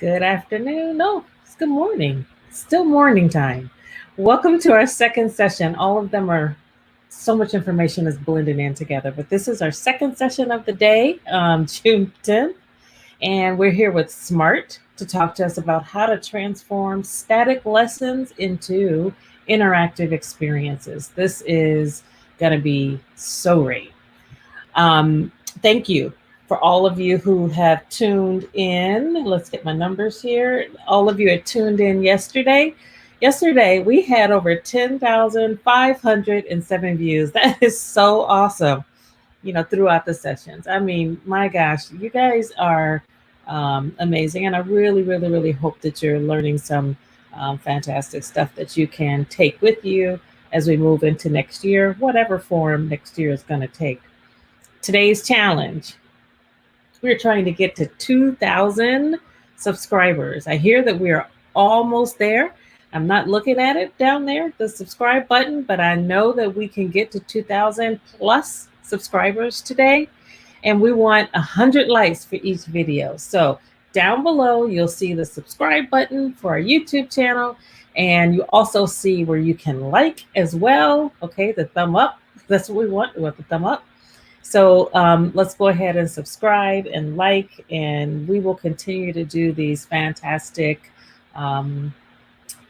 Good afternoon. No, it's good morning. Still morning time. Welcome to our second session. All of them are so much information is blended in together, but this is our second session of the day, June 10th. And we're here with SMART to talk to us about how to transform static lessons into interactive experiences. This is going to be so great. Thank you for all of you who have tuned in. Let's get my numbers here. All of you had tuned in yesterday. Yesterday, we had over 10,507 views. That is so awesome, throughout the sessions. I mean, my gosh, you guys are amazing. And I really, really, really hope that you're learning some fantastic stuff that you can take with you as we move into next year, whatever form next year is going to take. Today's challenge, we're trying to get to 2,000 subscribers. I hear that we are almost there. I'm not looking at it down there, the subscribe button, but I know that we can get to 2,000 plus subscribers today. And we want 100 likes for each video. So down below, you'll see the subscribe button for our YouTube channel. And you also see where you can like as well. Okay, the thumb up. That's what we want. We want the thumb up. So let's go ahead and subscribe and like, and we will continue to do these fantastic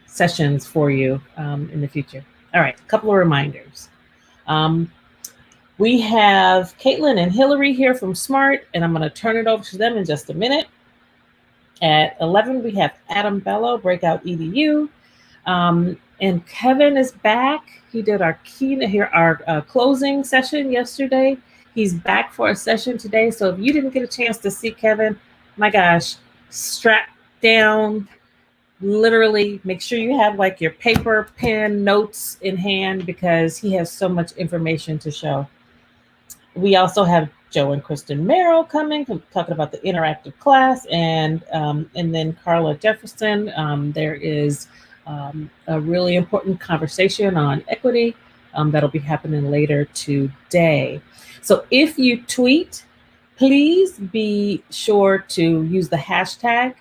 sessions for you in the future. All right, a couple of reminders. We have Kaitlyn and Hillary here from SMART, and I'm going to turn it over to them in just a minute. At 11, we have Adam Bello, Breakout EDU. And Kevin is back. He did our closing session yesterday. He's back for a session today. So if you didn't get a chance to see Kevin, my gosh, strap down, literally make sure you have like your paper, pen, notes in hand, because he has so much information to show. We also have Joe and Kristen Merrill coming, talking about the interactive class, and then Carla Jefferson. There is a really important conversation on equity that'll be happening later today. So if you tweet, please be sure to use the hashtag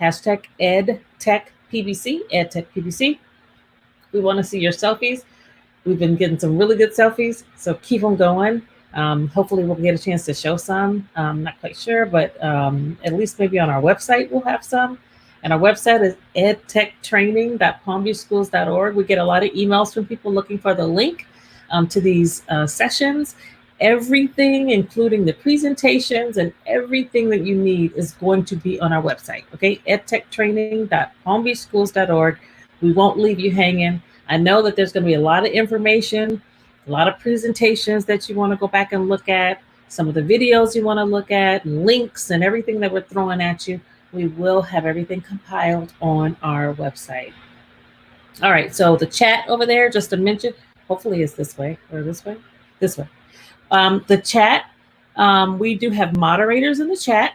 EdTechPBC. We want to see your selfies. We've been getting some really good selfies, so keep them going. Hopefully we'll get a chance to show some. I'm not quite sure, but at least maybe on our website we'll have some. And our website is edtechtraining.palmbeachschools.org. We get a lot of emails from people looking for the link to these sessions. Everything, including the presentations and everything that you need, is going to be on our website, okay? edtechtraining.palmbeachschools.org. We won't leave you hanging. I know that there's going to be a lot of information, a lot of presentations that you want to go back and look at, some of the videos you want to look at, and links and everything that we're throwing at you. We will have everything compiled on our website. All right, so the chat over there, just to mention, hopefully it's this way or this way, this way. The chat, we do have moderators in the chat,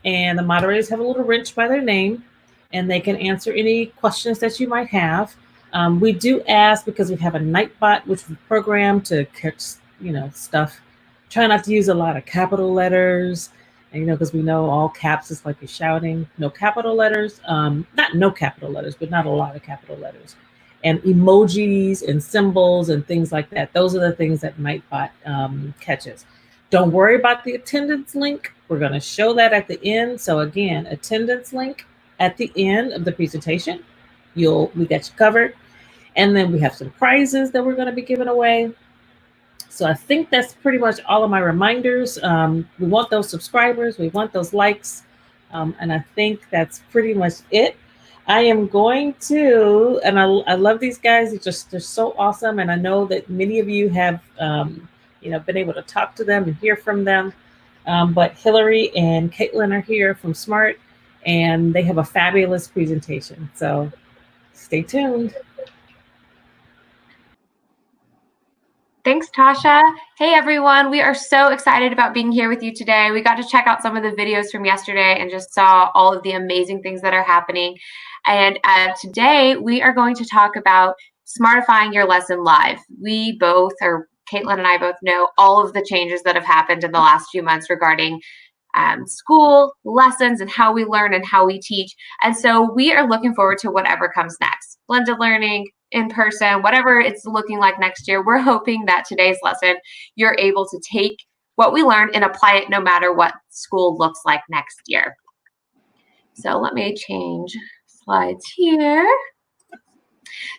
and the moderators have a little wrench by their name, and they can answer any questions that you might have. We do ask, because we have a Nightbot, which we program to catch, stuff. Try not to use a lot of capital letters, and, because we know all caps is like you're shouting. No capital letters, not no capital letters, but not a lot of capital letters. And emojis and symbols and things like that. Those are the things that Nightbot catches. Don't worry about the attendance link. We're going to show that at the end. So again, attendance link at the end of the presentation. We got you covered. And then we have some prizes that we're going to be giving away. So I think that's pretty much all of my reminders. We want those subscribers. We want those likes. And I think that's pretty much it. I am going to, and I love these guys. They're so awesome. And I know that many of you have, been able to talk to them and hear from them. But Hillary and Kaitlyn are here from SMART, and they have a fabulous presentation. So stay tuned. Thanks, Tasha. Hey, everyone. We are so excited about being here with you today. We got to check out some of the videos from yesterday and just saw all of the amazing things that are happening. And today we are going to talk about smartifying your lesson live. We both, or Kaitlyn and I both, know all of the changes that have happened in the last few months regarding school, lessons, and how we learn and how we teach. And so we are looking forward to whatever comes next. Blended learning, in person, whatever it's looking like next year. We're hoping that today's lesson, you're able to take what we learned and apply it no matter what school looks like next year. So let me change slides here.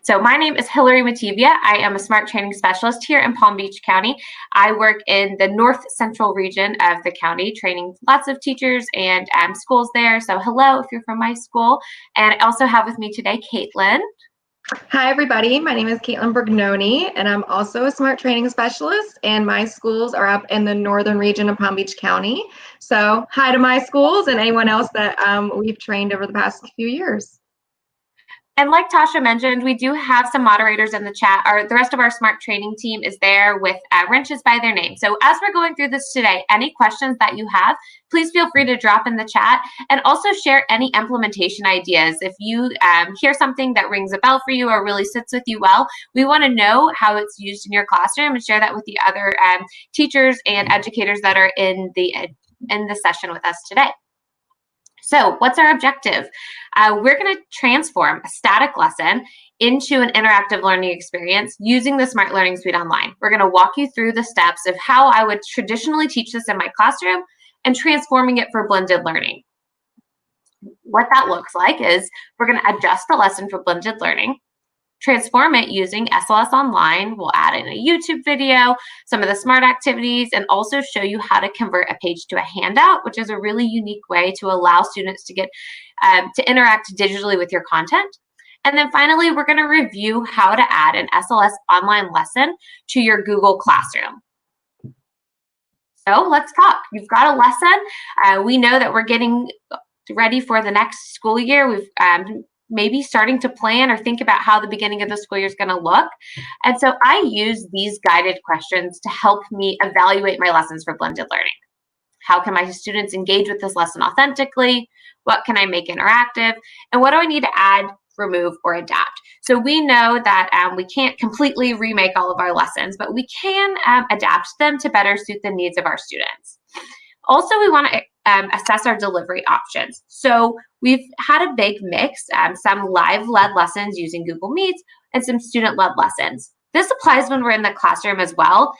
So my name is Hillary Matevia. I am a SMART training specialist here in Palm Beach County. I work in the north central region of the county, training lots of teachers and schools there. So hello, if you're from my school. And I also have with me today, Kaitlyn. Hi, everybody. My name is Kaitlyn Brugnoni, and I'm also a SMART training specialist, and my schools are up in the northern region of Palm Beach County. So hi to my schools and anyone else that we've trained over the past few years. And like Tasha mentioned, we do have some moderators in the chat. The rest of our SMART training team is there with wrenches by their name. So as we're going through this today, any questions that you have, please feel free to drop in the chat and also share any implementation ideas. If you hear something that rings a bell for you or really sits with you well, we want to know how it's used in your classroom and share that with the other teachers and educators that are in the session with us today. So what's our objective? We're going to transform a static lesson into an interactive learning experience using the Smart Learning Suite online. We're going to walk you through the steps of how I would traditionally teach this in my classroom and transforming it for blended learning. What that looks like is we're going to adjust the lesson for blended learning, transform it using SLS Online. We'll add in a YouTube video, some of the SMART activities, and also show you how to convert a page to a handout, which is a really unique way to allow students to get to interact digitally with your content. And then finally, we're going to review how to add an SLS online lesson to your Google Classroom. So let's talk. You've got a lesson. We know that we're getting ready for the next school year. We've maybe starting to plan or think about how the beginning of the school year is going to look. And so I use these guided questions to help me evaluate my lessons for blended learning. How can my students engage with this lesson authentically? What can I make interactive? And what do I need to add, remove, or adapt? So we know that we can't completely remake all of our lessons, but we can adapt them to better suit the needs of our students. Also, we want to assess our delivery options. So we've had a big mix, some live-led lessons using Google Meets and some student-led lessons. This applies when we're in the classroom as well.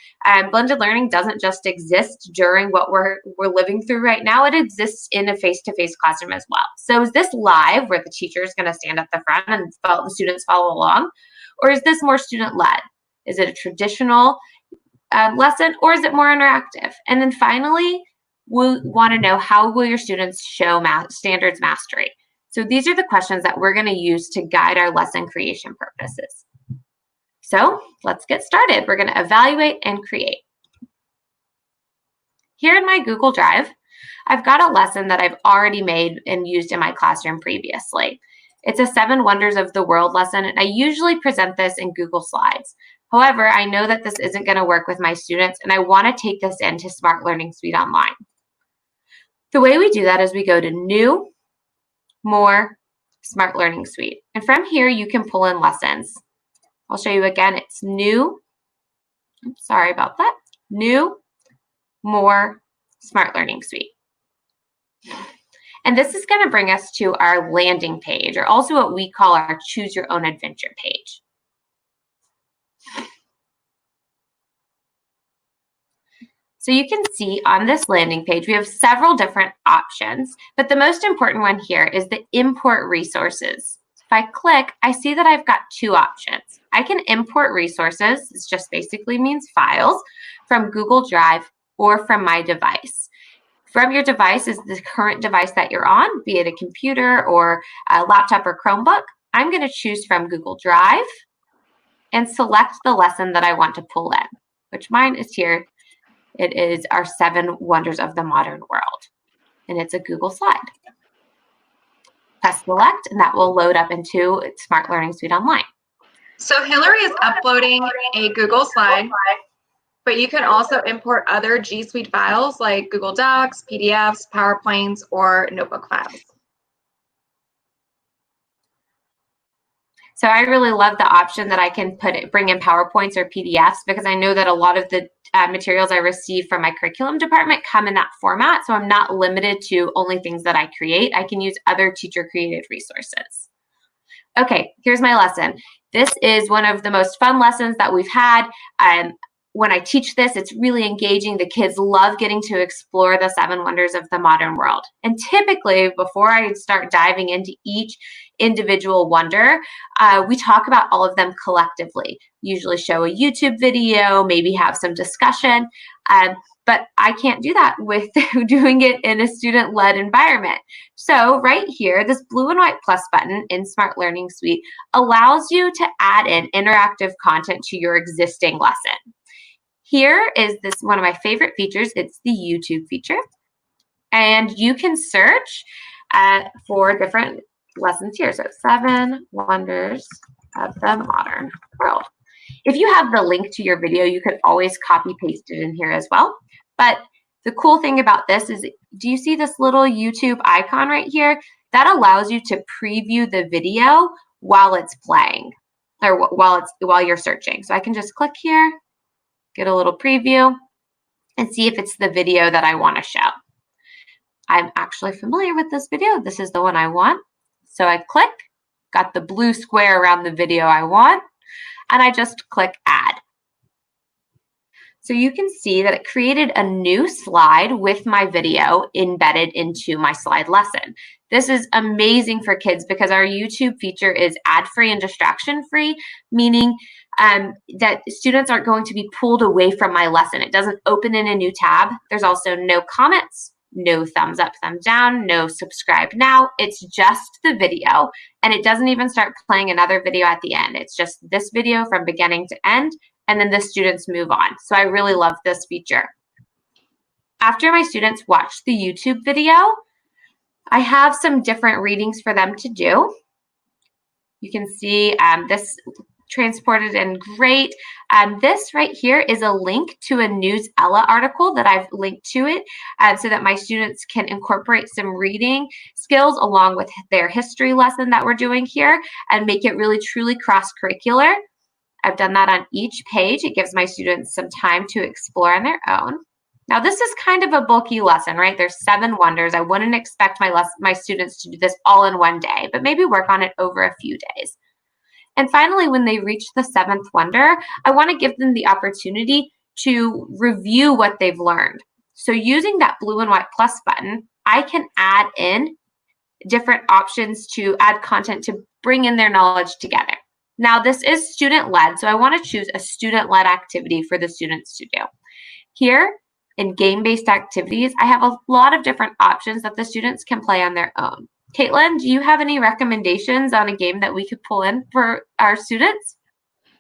Blended learning doesn't just exist during what we're living through right now. It exists in a face-to-face classroom as well. So is this live where the teacher is going to stand at the front and the students follow along? Or is this more student-led? Is it a traditional lesson, or is it more interactive? And then finally, we want to know, how will your students show standards mastery? So these are the questions that we're going to use to guide our lesson creation purposes. So let's get started. We're going to evaluate and create. Here in my Google Drive, I've got a lesson that I've already made and used in my classroom previously. It's a 7 Wonders of the World lesson, and I usually present this in Google Slides. However, I know that this isn't going to work with my students, and I want to take this into Smart Learning Suite Online. The way we do that is we go to New, More, Smart Learning Suite. And from here, you can pull in lessons. I'll show you again. It's New, sorry about that, New, More, Smart Learning Suite. And this is going to bring us to our landing page, or also what we call our Choose Your Own Adventure page. So you can see on this landing page, we have several different options, but the most important one here is the import resources. If I click, I see that I've got 2 options. I can import resources, this just basically means files, from Google Drive or from my device. From your device is the current device that you're on, be it a computer or a laptop or Chromebook. I'm going to choose from Google Drive and select the lesson that I want to pull in, which mine is here. It is our 7 Wonders of the Modern World, and it's a Google slide. Press select, and that will load up into Smart Learning Suite Online. So Hillary is uploading a Google slide, but you can also import other G Suite files like Google Docs, PDFs, PowerPoints, or notebook files. So I really love the option that I can bring in PowerPoints or PDFs, because I know that a lot of the materials I receive from my curriculum department come in that format. So I'm not limited to only things that I create. I can use other teacher created resources. Okay, here's my lesson. This is one of the most fun lessons that we've had. When I teach this, it's really engaging. The kids love getting to explore the 7 wonders of the modern world. And typically, before I start diving into each individual wonder, we talk about all of them collectively. Usually show a YouTube video, maybe have some discussion. But I can't do that with doing it in a student-led environment. So right here, this blue and white plus button in Smart Learning Suite allows you to add in interactive content to your existing lesson. Here is this one of my favorite features. It's the YouTube feature. And you can search for different lessons here. So 7 wonders of the modern world. If you have the link to your video, you could always copy paste it in here as well. But the cool thing about this is, do you see this little YouTube icon right here? That allows you to preview the video while it's playing, or while you're searching. So I can just click here, get a little preview, and see if it's the video that I want to show. I'm actually familiar with this video. This is the one I want. So I click, got the blue square around the video I want, and I just click add. So you can see that it created a new slide with my video embedded into my slide lesson. This is amazing for kids because our YouTube feature is ad-free and distraction-free, meaning that students aren't going to be pulled away from my lesson. It doesn't open in a new tab. There's also no comments, no thumbs up, thumbs down, no subscribe now. It's just the video, and it doesn't even start playing another video at the end. It's just this video from beginning to end, and then the students move on. So I really love this feature. After my students watch the YouTube video, I have some different readings for them to do. You can see this transported in great. This right here is a link to a News Ella article that I've linked to it so that my students can incorporate some reading skills along with their history lesson that we're doing here and make it really truly cross-curricular. I've done that on each page. It gives my students some time to explore on their own. Now, this is kind of a bulky lesson, right? There's 7 wonders. I wouldn't expect my students to do this all in one day, but maybe work on it over a few days. And finally, when they reach the 7th wonder, I want to give them the opportunity to review what they've learned. So using that blue and white plus button, I can add in different options to add content to bring in their knowledge together. Now, this is student-led, so I want to choose a student-led activity for the students to do. Here, in game-based activities, I have a lot of different options that the students can play on their own. Kaitlyn, do you have any recommendations on a game that we could pull in for our students?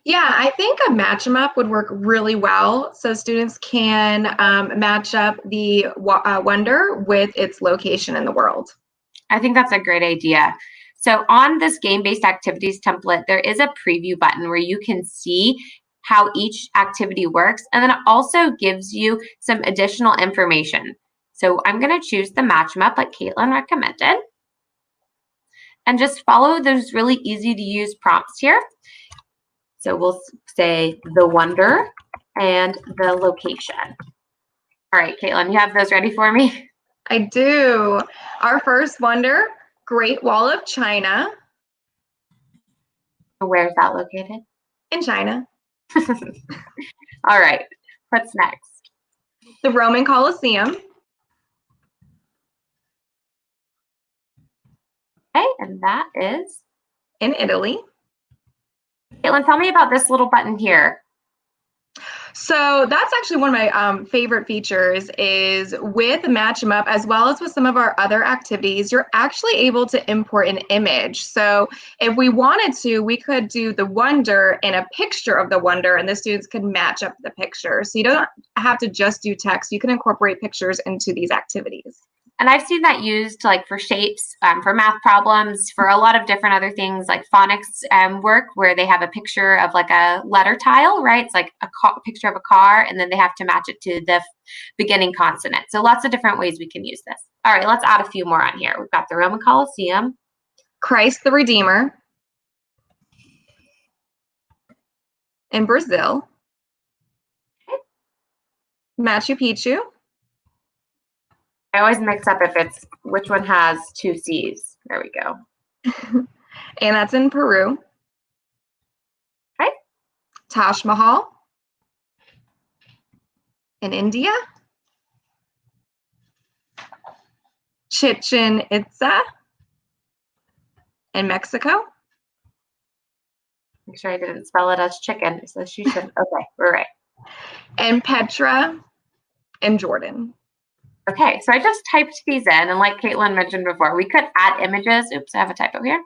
Yeah, I think a match 'em up would work really well. So students can match up the wonder with its location in the world. I think that's a great idea. So on this game-based activities template, there is a preview button where you can see how each activity works, and then it also gives you some additional information. So I'm going to choose the match 'em up like Kaitlyn recommended, and just follow those really easy to use prompts here. So we'll say the wonder and the location. All right, Kaitlyn, you have those ready for me? I do. Our first wonder, Great Wall of China. Where is that located? In China. All right, what's next? The Roman Colosseum. Okay, and that is? In Italy. Kaitlyn, tell me about this little button here. So that's actually one of my favorite features is with Match 'em Up, as well as with some of our other activities, you're actually able to import an image. So if we wanted to, we could do the wonder and a picture of the wonder, and the students could match up the picture. So you don't have to just do text. You can incorporate pictures into these activities. And I've seen that used like for shapes, for math problems, for a lot of different other things like phonics work where they have a picture of like a letter tile, right? It's like a picture of a car, and then they have to match it to the beginning consonant. So lots of different ways we can use this. All right, let's add a few more on here. We've got the Roman Colosseum. Christ the Redeemer. in Brazil. Machu Picchu. I always mix up if it's which one has 2 C's. There we go. And that's in Peru. Okay. Taj Mahal in India. Chichen Itza in Mexico. Make sure I didn't spell it as chicken. It says chichen. Okay, we're right. And Petra in Jordan. Okay, so I just typed these in, and like Kaitlyn mentioned before, we could add images. Oops, I have a typo here.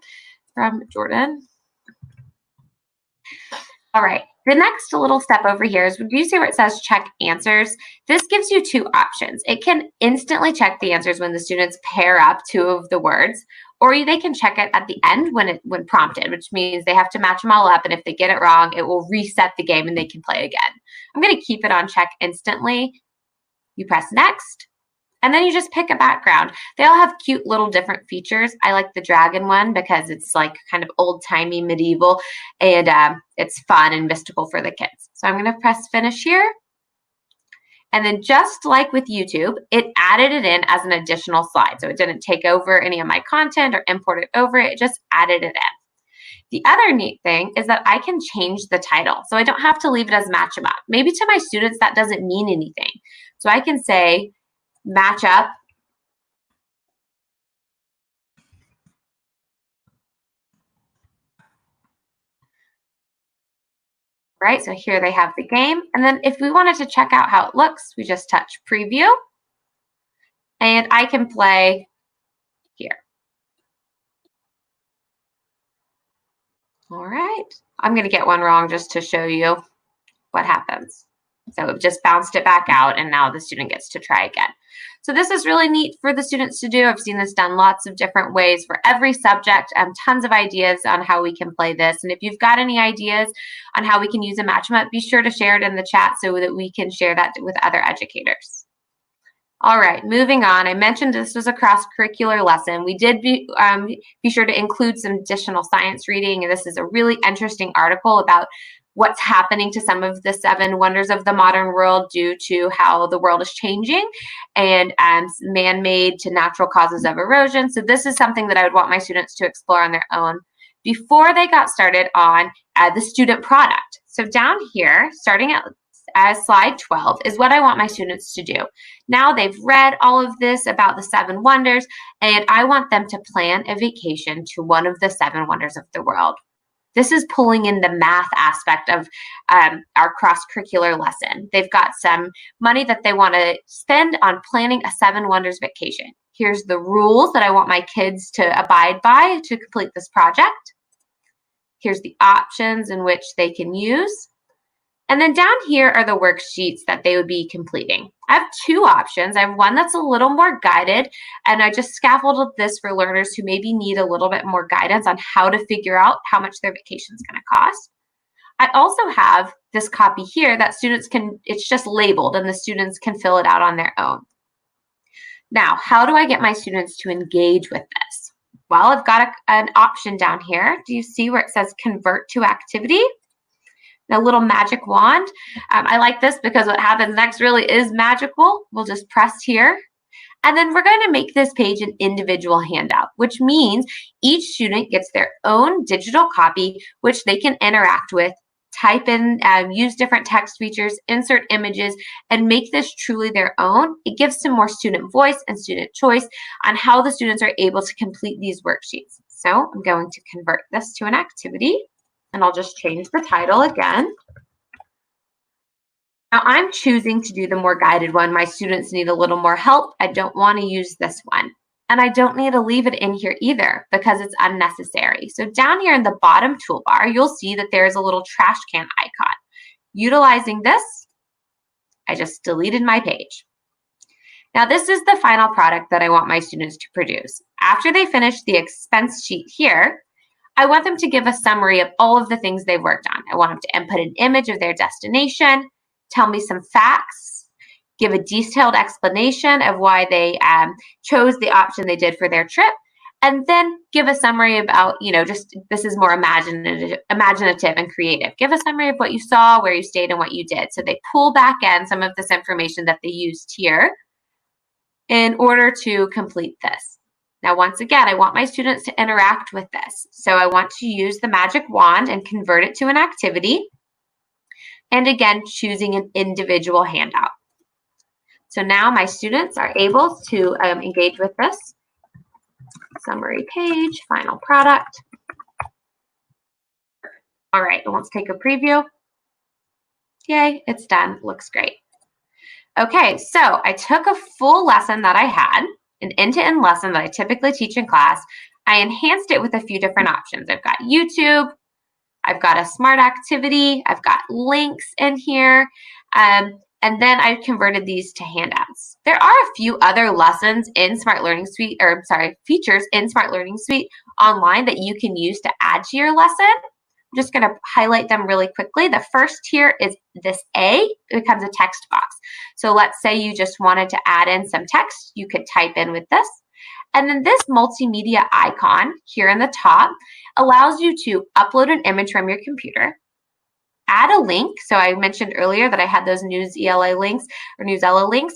From Jordan. All right, the next little step over here is, do you see where it says check answers? This gives you 2 options. It can instantly check the answers when the students pair up 2 of the words, or they can check it at the end when prompted, which means they have to match them all up, and if they get it wrong, it will reset the game and they can play again. I'm going to keep it on check instantly. You press next. And then you just pick a background. They all have cute little different features. I like the dragon one because it's like kind of old-timey medieval, and it's fun and mystical for the kids. So I'm going to press finish here. And then just like with YouTube, it added it in as an additional slide. So it didn't take over any of my content or import it over. It just added it in. The other neat thing is that I can change the title. So I don't have to leave it as match 'em up. Maybe to my students that doesn't mean anything. So I can say, match up right? So here they have the game. And then if we wanted to check out how it looks, we just touch preview and I can play here. All right, I'm going to get one wrong just to show you what happens. So it just bounced it back out, and now the student gets to try again. So this is really neat for the students to do. I've seen this done lots of different ways for every subject, tons of ideas on how we can play this. And if you've got any ideas on how we can use a match 'em up, be sure to share it in the chat so that we can share that with other educators. All right, moving on. I mentioned this was a cross-curricular lesson. We did be sure to include some additional science reading, and this is a really interesting article about what's happening to some of the 7 wonders of the modern world due to how the world is changing and man-made to natural causes of erosion. So this is something that I would want my students to explore on their own before they got started on the student product. So down here, starting at slide 12 is what I want my students to do. Now they've read all of this about the 7 wonders, and I want them to plan a vacation to one of the 7 wonders of the world. This is pulling in the math aspect of our cross-curricular lesson. They've got some money that they want to spend on planning a 7 wonders vacation. Here's the rules that I want my kids to abide by to complete this project. Here's the options in which they can use. And then down here are the worksheets that they would be completing. I have 2 options. I have one that's a little more guided, and I just scaffolded this for learners who maybe need a little bit more guidance on how to figure out how much their vacation is going to cost. I also have this copy here that students can, it's just labeled, and the students can fill it out on their own. Now, how do I get my students to engage with this? Well, I've got an option down here. Do you see where it says convert to activity? A little magic wand. I like this because what happens next really is magical. We'll just press here. And then we're going to make this page an individual handout, which means each student gets their own digital copy, which they can interact with, type in, use different text features, insert images, and make this truly their own. It gives some more student voice and student choice on how the students are able to complete these worksheets. So I'm going to convert this to an activity. And I'll just change the title again. Now I'm choosing to do the more guided one. My students need a little more help. I don't want to use this one. And I don't need to leave it in here either because it's unnecessary. So down here in the bottom toolbar, you'll see that there's a little trash can icon. Utilizing this, I just deleted my page. Now this is the final product that I want my students to produce. After they finish the expense sheet here, I want them to give a summary of all of the things they've worked on. I want them to input an image of their destination, tell me some facts, give a detailed explanation of why they chose the option they did for their trip, And then give a summary about, just this is more imaginative and creative. Give a summary of what you saw, where you stayed, and what you did. So they pull back in some of this information that they used here in order to complete this. Now, once again, I want my students to interact with this. So I want to use the magic wand and convert it to an activity. And again, choosing an individual handout. So now my students are able to engage with this. Summary page, final product. All right, let's take a preview. Yay, it's done. Looks great. Okay, so I took a full lesson that I had, an end-to-end lesson that I typically teach in class. I enhanced it with a few different options. I've got YouTube, I've got a smart activity, I've got links in here, and then I converted these to handouts. There are a few other lessons in Smart Learning Suite, features in Smart Learning Suite online that you can use to add to your lesson. I'm just going to highlight them really quickly. The first here is this A. It becomes a text box. So let's say you just wanted to add in some text. You could type in with this. And then this multimedia icon here in the top allows you to upload an image from your computer, add a link. So I mentioned earlier that I had those News ELA links or Newsela links,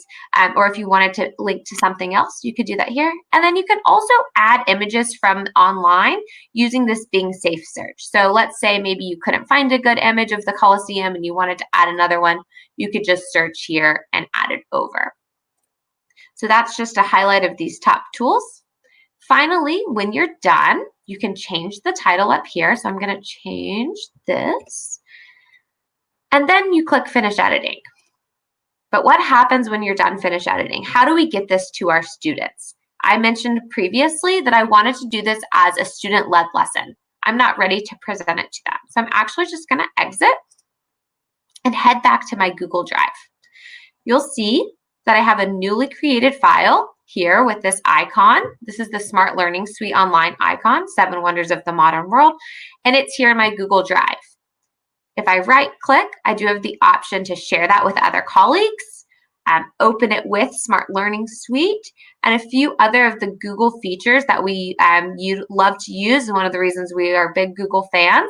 or if you wanted to link to something else, you could do that here. And then you can also add images from online using this Bing Safe Search. So let's say maybe you couldn't find a good image of the Coliseum and you wanted to add another one, you could just search here and add it over. So that's just a highlight of these top tools. Finally, when you're done, you can change the title up here. So I'm going to change this. And then you click Finish Editing. But what happens when you're done finish editing? How do we get this to our students? I mentioned previously that I wanted to do this as a student-led lesson. I'm not ready to present it to them. So I'm actually just going to exit and head back to my Google Drive. You'll see that I have a newly created file here with this icon. This is the Smart Learning Suite Online icon, 7 Wonders of the Modern World, and it's here in my Google Drive. If I right click, I do have the option to share that with other colleagues, open it with Smart Learning Suite, and a few other of the Google features that we love to use, one of the reasons we are big Google fans.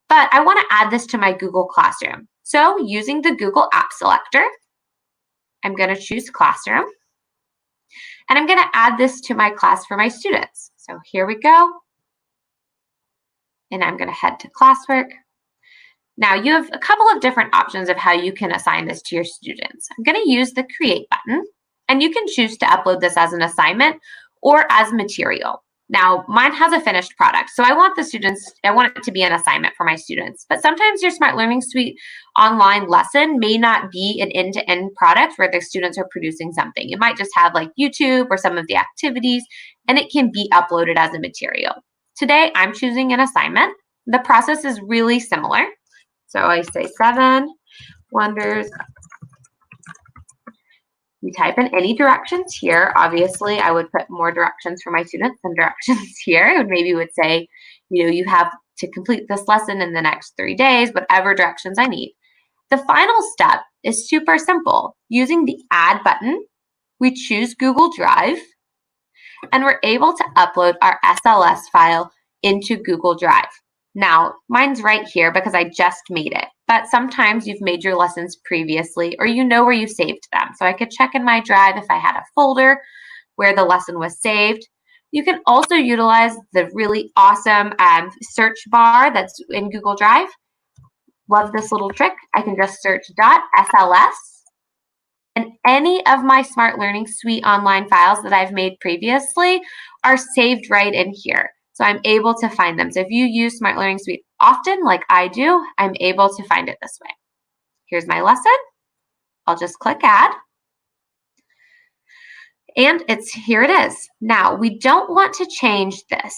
But I want to add this to my Google Classroom. So using the Google App Selector, I'm going to choose Classroom, and I'm going to add this to my class for my students. So here we go, and I'm going to head to Classwork. Now you have a couple of different options of how you can assign this to your students. I'm going to use the Create button, and you can choose to upload this as an assignment or as material. Now mine has a finished product, so I want it to be an assignment for my students. But sometimes your Smart Learning Suite online lesson may not be an end-to-end product where the students are producing something. It might just have like YouTube or some of the activities, and it can be uploaded as a material. Today I'm choosing an assignment. The process is really similar. So I say 7 Wonders. You type in any directions here. Obviously, I would put more directions for my students than directions here. It maybe would say, you have to complete this lesson in the next 3 days, whatever directions I need. The final step is super simple. Using the Add button, we choose Google Drive, and we're able to upload our SLS file into Google Drive. Now, mine's right here because I just made it, but sometimes you've made your lessons previously or you know where you saved them. So I could check in my drive if I had a folder where the lesson was saved. You can also utilize the really awesome search bar that's in Google Drive. Love this little trick. I can just search .sls, and any of my Smart Learning Suite online files that I've made previously are saved right in here. So I'm able to find them. So if you use Smart Learning Suite often, like I do, I'm able to find it this way. Here's my lesson. I'll just click Add. And here it is. Now, we don't want to change this.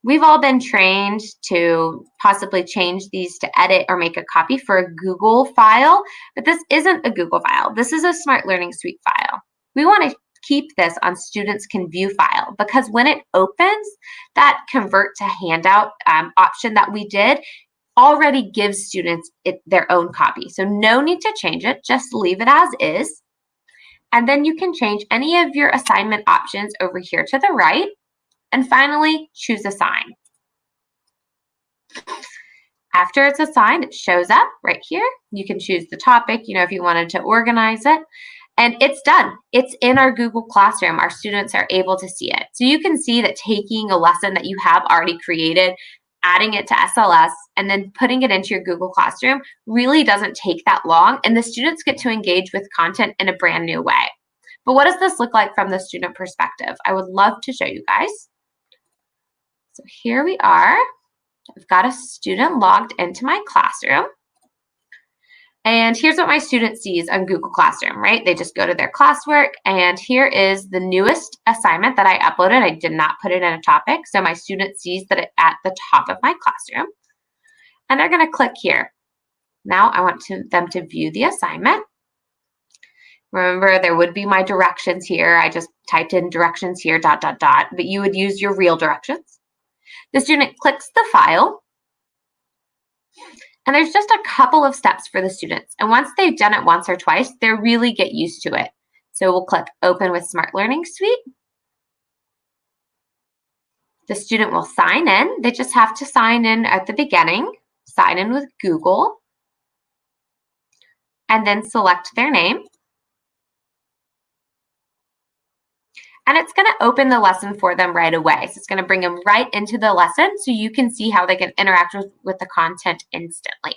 We've all been trained to possibly change these to edit or make a copy for a Google file, but this isn't a Google file. This is a Smart Learning Suite file. We want to keep this on Students Can View file because when it opens, that convert to handout option that we did already gives students their own copy. So no need to change it, just leave it as is. And then you can change any of your assignment options over here to the right. And finally, choose Assign. After it's assigned, it shows up right here. You can choose the topic, if you wanted to organize it. And it's done. It's in our Google Classroom. Our students are able to see it. So you can see that taking a lesson that you have already created, adding it to SLS, and then putting it into your Google Classroom really doesn't take that long. And the students get to engage with content in a brand new way. But what does this look like from the student perspective? I would love to show you guys. So here we are. I've got a student logged into my classroom. And here's what my student sees on Google Classroom, right? They just go to their classwork, and here is the newest assignment that I uploaded. I did not put it in a topic, so my student sees that it's at the top of my classroom. And they're going to click here. Now I want them to view the assignment. Remember, there would be my directions here. I just typed in directions here, ... but you would use your real directions. The student clicks the file, and there's just a couple of steps for the students. And once they've done it once or twice, they really get used to it. So we'll click Open with Smart Learning Suite. The student will sign in. They just have to sign in at the beginning, sign in with Google, and then select their name. And it's going to open the lesson for them right away. So it's going to bring them right into the lesson so you can see how they can interact with the content instantly.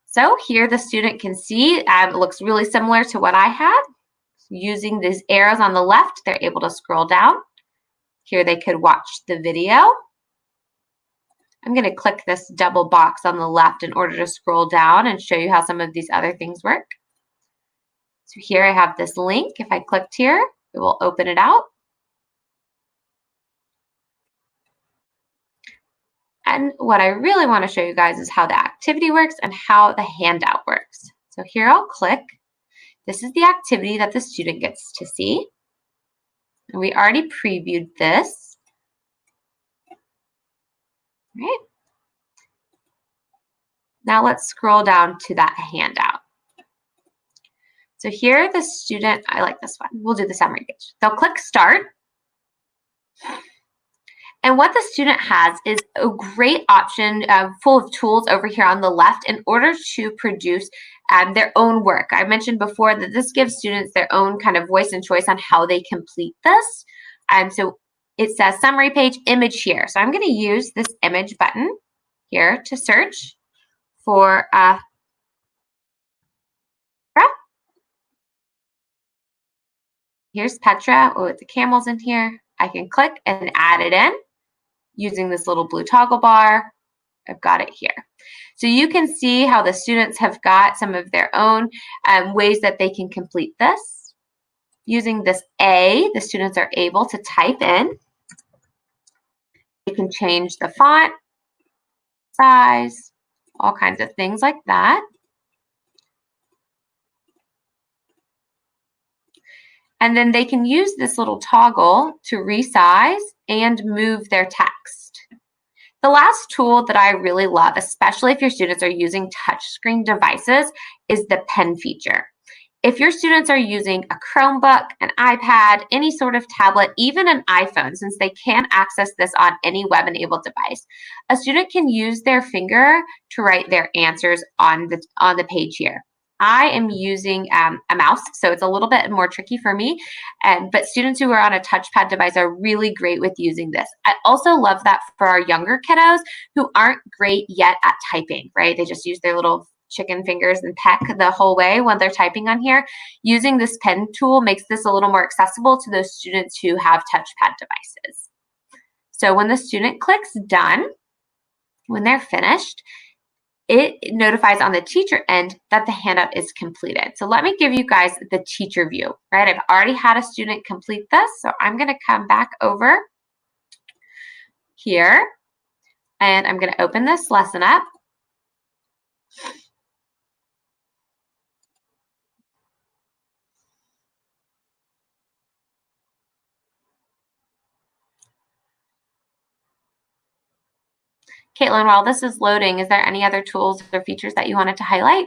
So here the student can see, it looks really similar to what I had. Using these arrows on the left, they're able to scroll down. Here they could watch the video. I'm going to click this double box on the left in order to scroll down and show you how some of these other things work. So here I have this link. If I clicked here, it will open it out. And what I really want to show you guys is how the activity works and how the handout works. So here I'll click. This is the activity that the student gets to see. And we already previewed this. Right. Now let's scroll down to that handout. So here the student, I like this one. We'll do the summary page. They'll click Start. And what the student has is a great option full of tools over here on the left in order to produce their own work. I mentioned before that this gives students their own kind of voice and choice on how they complete this. And so it says summary page, image here. So I'm going to use this image button here to search for here's Petra with the camels in here. I can click and add it in using this little blue toggle bar. I've got it here. So you can see how the students have got some of their own ways that they can complete this. Using this A, the students are able to type in. They can change the font, size, all kinds of things like that. And then they can use this little toggle to resize and move their text. The last tool that I really love, especially if your students are using touchscreen devices, is the pen feature. If your students are using a Chromebook, an iPad, any sort of tablet, even an iPhone, since they can access this on any web-enabled device, a student can use their finger to write their answers on the page here. I am using a mouse, so it's a little bit more tricky for me, but students who are on a touchpad device are really great with using this. I also love that for our younger kiddos who aren't great yet at typing, right? They just use their little chicken fingers and peck the whole way when they're typing on here. Using this pen tool makes this a little more accessible to those students who have touchpad devices. So when the student clicks done, when they're finished, it notifies on the teacher end that the handout is completed. So let me give you guys the teacher view, right? I've already had a student complete this, so I'm going to come back over here, and I'm going to open this lesson up. Kaitlyn, while this is loading, is there any other tools or features that you wanted to highlight?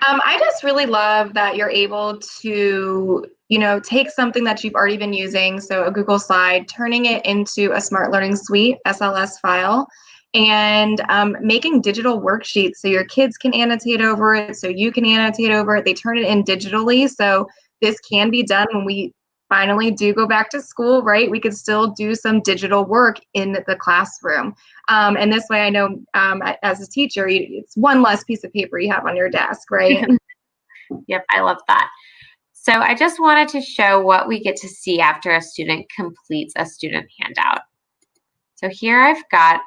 I just really love that you're able to take something that you've already been using, so a Google slide, turning it into a Smart Learning Suite SLS file, and making digital worksheets so your kids can annotate over it, so you can annotate over it. They turn it in digitally, so this can be done when we finally do go back to school, right? We could still do some digital work in the classroom. And this way, I know as a teacher, it's one less piece of paper you have on your desk, right? Yep, I love that. So I just wanted to show what we get to see after a student completes a student handout. So here I've got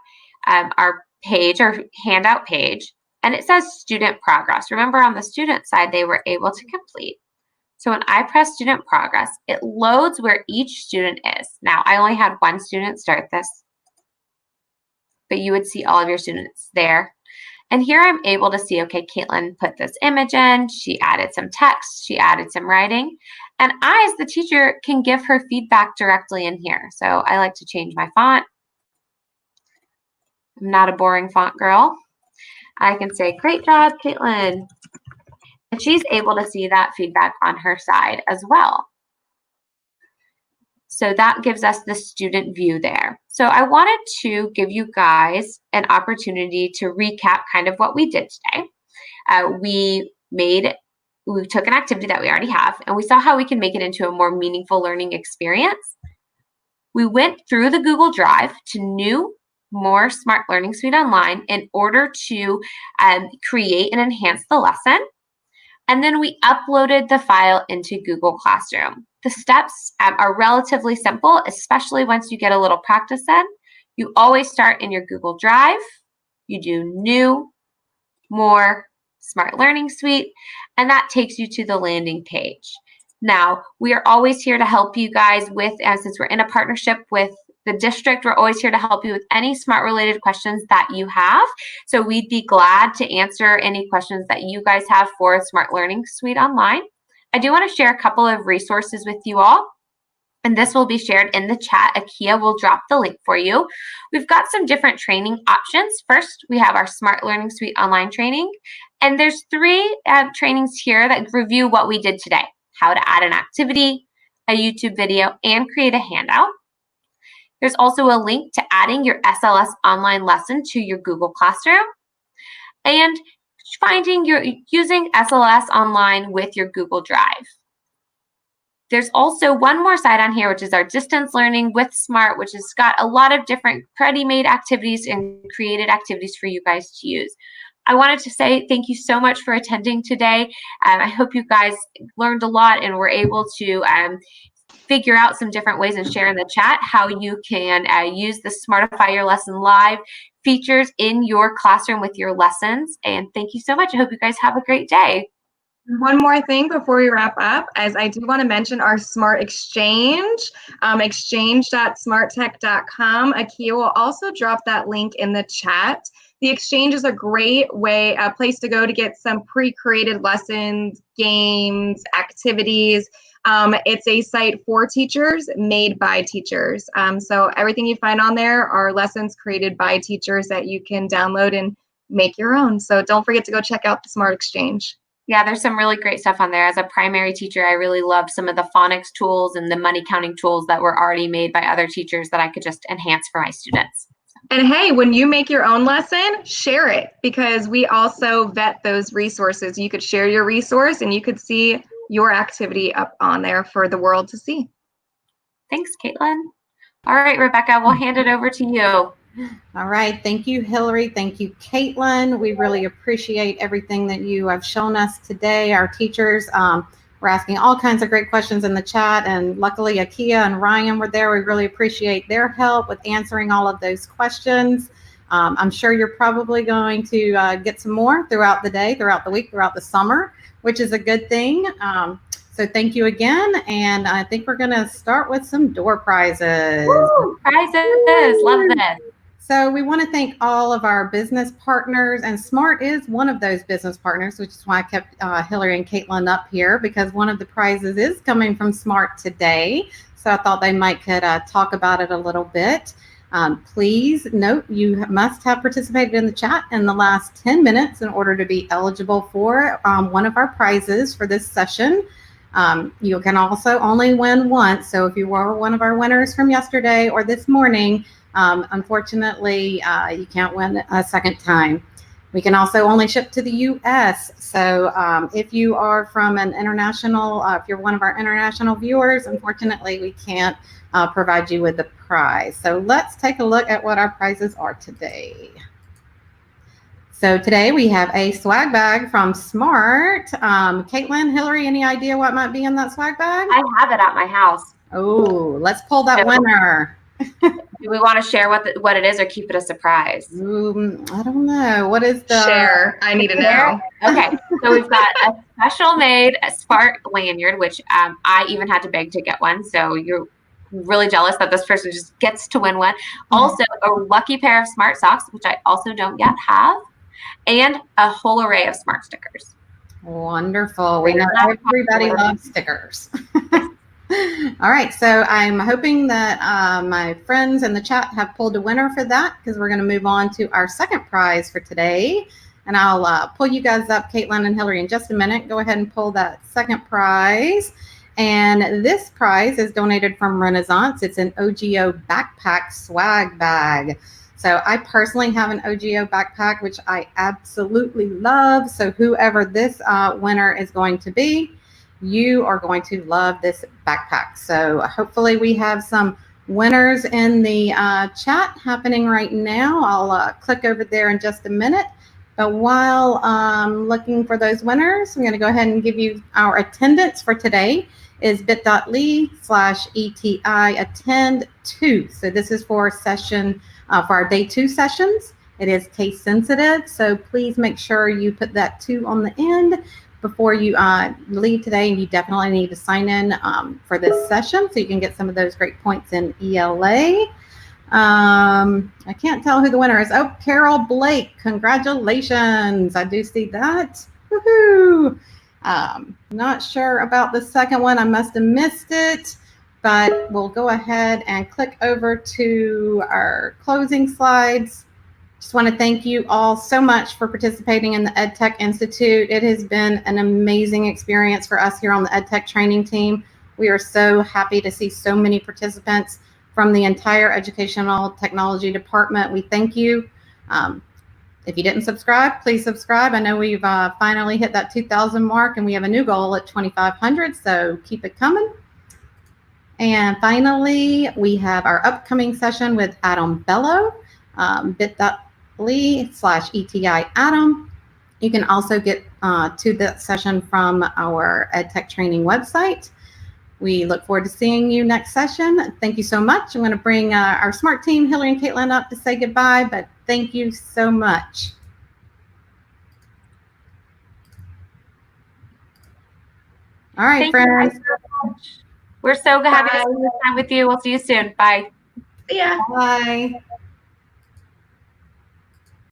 our page, our handout page, and it says student progress. Remember, on the student side, they were able to complete. So when I press student progress, it loads where each student is. Now, I only had one student start this, but you would see all of your students there. And here I'm able to see, okay, Kaitlyn put this image in, she added some text, she added some writing, and I, as the teacher, can give her feedback directly in here. So I like to change my font. I'm not a boring font girl. I can say, great job, Kaitlyn. And she's able to see that feedback on her side as well. So that gives us the student view there. So I wanted to give you guys an opportunity to recap kind of what we did today. We took an activity that we already have, and we saw how we can make it into a more meaningful learning experience. We went through the Google Drive to more Smart Learning Suite Online in order to create and enhance the lesson. And then we uploaded the file into Google Classroom. The steps are relatively simple, especially once you get a little practice in. You always start in your Google Drive. You do New, More, Smart Learning Suite, and that takes you to the landing page. Now, we are always here to help you guys with, since we're in a partnership with the district, we're always here to help you with any SMART related questions that you have. So we'd be glad to answer any questions that you guys have for Smart Learning Suite Online. I do want to share a couple of resources with you all, and this will be shared in the chat. Akia will drop the link for you. We've got some different training options. First, we have our Smart Learning Suite Online training, and there's 3 trainings here that review what we did today: how to add an activity, a YouTube video, and create a handout. There's also a link to adding your SLS online lesson to your Google Classroom, and using SLS online with your Google Drive. There's also one more side on here, which is our distance learning with Smart, which has got a lot of different ready-made activities and created activities for you guys to use. I wanted to say thank you so much for attending today. I hope you guys learned a lot and were able to figure out some different ways and share in the chat how you can use the SMARTify Your Lesson Live features in your classroom with your lessons. And thank you so much. I hope you guys have a great day. One more thing before we wrap up, as I do want to mention our Smart Exchange, exchange.smarttech.com. Akia will also drop that link in the chat. The Exchange is a great place to go to get some pre-created lessons, games, activities. It's a site for teachers, made by teachers. So everything you find on there are lessons created by teachers that you can download and make your own. So don't forget to go check out the Smart Exchange. Yeah, there's some really great stuff on there. As a primary teacher, I really loved some of the phonics tools and the money counting tools that were already made by other teachers that I could just enhance for my students. And hey, when you make your own lesson, share it, because we also vet those resources. You could share your resource and you could see your activity up on there for the world to see. Thanks, Kaitlyn. All right, Rebecca, we'll hand it over to you. All right. Thank you, Hillary. Thank you, Kaitlyn. We really appreciate everything that you have shown us today. Our teachers were asking all kinds of great questions in the chat, and luckily Akia and Ryan were there. We really appreciate their help with answering all of those questions. I'm sure you're probably going to get some more throughout the day, throughout the week, throughout the summer, which is a good thing. So thank you again. And I think we're going to start with some door prizes. Woo, prizes. Love this. So we want to thank all of our business partners, and SMART is one of those business partners, which is why I kept Hillary and Kaitlyn up here, because one of the prizes is coming from SMART today. So I thought they might could talk about it a little bit. Please note you must have participated in the chat in the last 10 minutes in order to be eligible for one of our prizes for this session. You can also only win once. So if you were one of our winners from yesterday or this morning, unfortunately, you can't win a second time. We can also only ship to the U.S. So if you are from an international, if you're one of our international viewers, unfortunately, we can't provide you with the prize. So let's take a look at what our prizes are today. So today we have a swag bag from Smart. Kaitlyn, Hillary, any idea what might be in that swag bag? I have it at my house. Oh, let's pull that winner. Do we want to share what it is or keep it a surprise? I don't know. What is the Share? I need to know. Okay, so we've got a special made Smart lanyard, which I even had to beg to get one. So you're really jealous that this person just gets to win one. Also, a lucky pair of Smart socks, which I also don't yet have, and a whole array of Smart stickers. Wonderful. We know everybody loves stickers. All right, so I'm hoping that my friends in the chat have pulled a winner for that, because we're going to move on to our second prize for today. And I'll pull you guys up, Kaitlyn and Hillary, in just a minute. Go ahead and pull that second prize. And this prize is donated from Renaissance. It's an OGO backpack swag bag. So I personally have an OGO backpack, which I absolutely love. So whoever this winner is going to be, you are going to love this backpack. So hopefully we have some winners in the chat happening right now. I'll click over there in just a minute. But while looking for those winners, I'm going to go ahead and give you our attendance for today is bit.ly/ETI attend 2. So this is for session for our day 2 sessions. It is case sensitive, so please make sure you put that 2 on the end before you leave today, and you definitely need to sign in for this session so you can get some of those great points in ELA. I can't tell who the winner is. Oh, Carol Blake, congratulations. I do see that. Woohoo! Not sure about the second one. I must have missed it, but we'll go ahead and click over to our closing slides. Just want to thank you all so much for participating in the EdTech Institute. It has been an amazing experience for us here on the EdTech training team. We are so happy to see so many participants from the entire educational technology department. We thank you. If you didn't subscribe, please subscribe. I know we've finally hit that 2,000 mark, and we have a new goal at 2,500, so keep it coming. And finally, we have our upcoming session with Adam Bello, bit.ly/ETI Adam. You can also get to that session from our EdTech training website. We look forward to seeing you next session. Thank you so much. I'm going to bring our SMART team, Hillary and Kaitlyn, up to say goodbye, but thank you so much. All right, friends. So we're so happy to spend time with you. We'll see you soon. Bye. See ya. Bye.